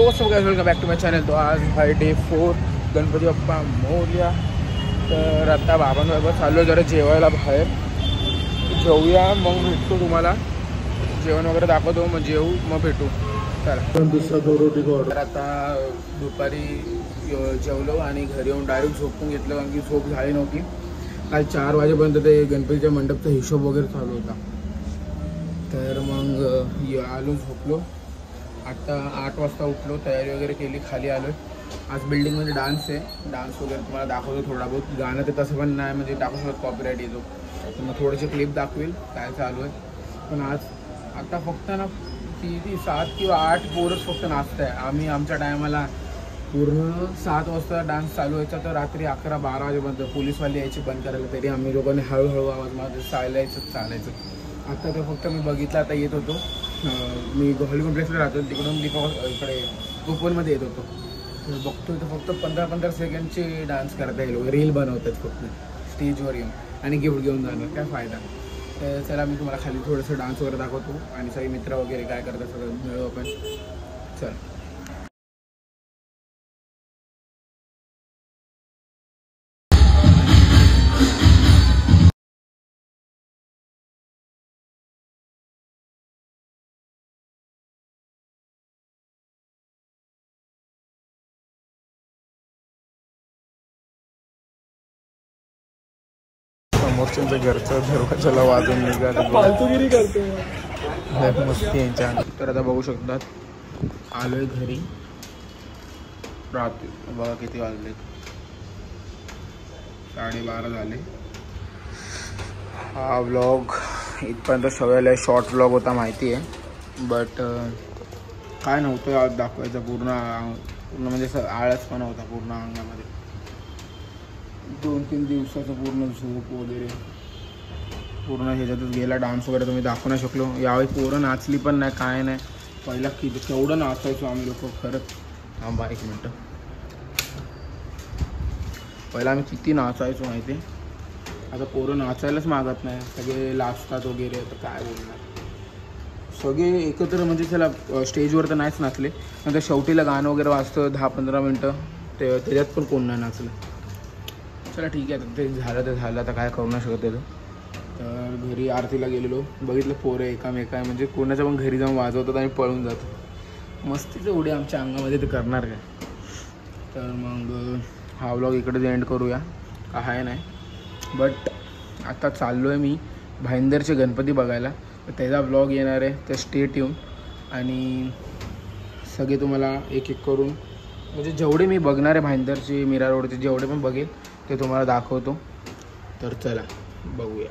So guys welcome back to my channel. तो आज आहे डे 4 गणपती बाप्पा मोरया। तर आता बाबांबरोबर चाललो जरा जेवायला बाहेर, जेवूया मग भेटतो तुम्हाला, जेवण वगैरे दाखवतो, मग जेवू मग भेटू। चला दुसरा रोटी गोड। तर आता दुपारी जेवलो आणि घरी येऊन डायरेक्ट झोपून घेतलं, कारण की झोप झाली नव्हती। काल 4 वाजेपर्यंत ते गणपतीच्या मंडपचा हिशोब वगैरे चालू होता, तर मग आलो झोपलो। आता 8 वाजता उठलो, तयारी वगैरे केली, खाली आलो। आज बिल्डिंगमध्ये डान्स आहे, डान्स वगैरे तुम्हाला दाखवतो थोडा बहुत। गाणं तर तसं पण नाही, म्हणजे टाकू शकत कॉपीराईट येतो, तर मग थोडेसे क्लिप दाखवेल काय चालू आहे। पण आज आता फक्त ना 7 किंवा 8 पोरच फक्त नाचत आहे। आम्ही आमच्या टायमाला पूर्ण 7 वाजता डान्स चालू व्हायचा, तर रात्री 11-12 वाजेपर्यंत पोलीसवाले यायचे बंद करायला, तरी आम्ही लोकांनी हळूहळू आवाज माझं चालायचं। आता तर फक्त मी बघितलं, आता येत होतो, मी गोहली कॉम्प्लेक्सला राहतो, तिकडून इकडे ओपनमध्ये येत होतो, तर बघतो तर फक्त 15-15 सेकंडचे डान्स करता येईल, रील बनवतात फक्त स्टेजवर येऊन आणि गिफ्ट घेऊन जाणार, काय फायदा। तर चला मी तुम्हाला खाली थोडंसं डान्स वगैरे दाखवतो आणि सगळे मित्र वगैरे काय करतात सगळं मिळू आपण। चल समोरच्या घरचं दरवाजाला वाजून निघालं, फालतूगिरी करतो मस्ती यांच्या। तर आता बघू शकतात आलोय घरी, रात्री बघा किती वाजले, 12:30 झाले। हा व्लॉग इथपर्यंत सगळ्याला शॉर्ट व्लॉग होता माहिती आहे, बट काय नव्हतं आज दाखवायचं। पूर्ण म्हणजे आळसपणा होता पूर्ण अंगामध्ये, 2-3 दिवसाचं पूर्ण झोप वगैरे पूर्ण ह्याच्यातच गेला। डान्स वगैरे तुम्ही दाखवू नाही शकलो। यावेळी पोरं नाचली पण नाही, काय नाही। पहिला केवढं नाचायचो आम्ही लोक, खरंच। थांबा 1 मिनटं, पहिला आम्ही किती नाचायचो माहिती आहे। आता पोरं नाचायलाच मागत नाही, सगळे लाजतात वगैरे, तर काय बोलणार। सगळे एकत्र म्हणजे चला स्टेजवर तर नाहीच नाचले, नंतर शेवटीला गाणं वगैरे वाजतं 10-15 मिनटं, ते त्याच्यात पण कोण नाही नाचलं। चला ठीक आहे, ते झालं तर झालं, आता काय करू नाही शकत त्याचं। तर घरी आरतीला गेलेलो, बघितलं पोरं एकामेका म्हणजे कोणाच्या पण घरी जाऊन वाजवतात आणि पळून जातात। मस्तीचं उडी आमच्या अंगामध्ये, ते करणार काय। तर मग हा व्लॉग इकडेच एंड करूया, काय नाही। बट आता चाललो आहे मी भाईंदरचे गणपती बघायला, तर त्याचा व्लॉग येणार आहे, तर स्टे ट्यून। आणि सगळे तुम्हाला एक एक करून, म्हणजे जेवढे मी बघणार आहे भाईंदरचे, मीरा रोडचे जेवढे पण बघेल ते तुम्हाला दाखवतो। तर चला बघूया।